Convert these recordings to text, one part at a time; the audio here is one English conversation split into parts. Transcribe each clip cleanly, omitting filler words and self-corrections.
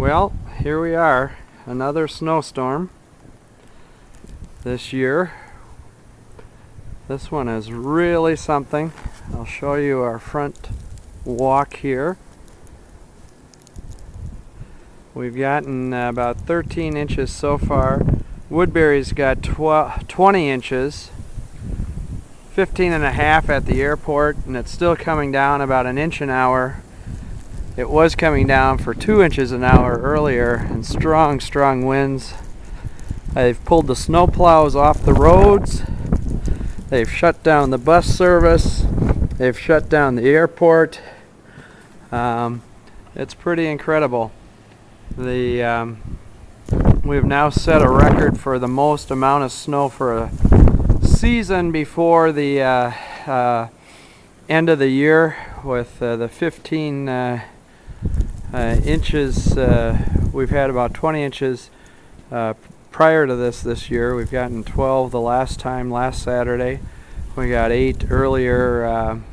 Well, here we are, another snowstorm this year. This one is really something. I'll show you our front walk here. We've gotten about 13 inches so far. Woodbury's got 20 inches, 15 and a half at the airport, and it's still coming down about an inch an hour. It was coming down for 2 inches an hour earlier, and strong winds. They've pulled the snow plows off the roads. They've shut down the bus service. They've shut down the airport. It's pretty incredible. We've now set a record for the most amount of snow for a season before the end of the year, with the 15 inches. We've had about 20 inches prior to this year. We've gotten 12 the last Saturday. We got 8 earlier on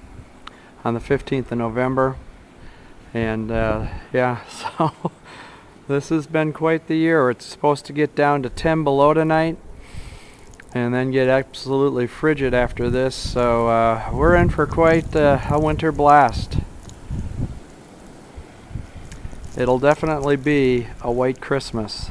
the 15th of November. And yeah, so this has been quite the year. It's supposed to get down to 10 below tonight and then get absolutely frigid after this. So we're in for quite a winter blast. It'll definitely be a white Christmas.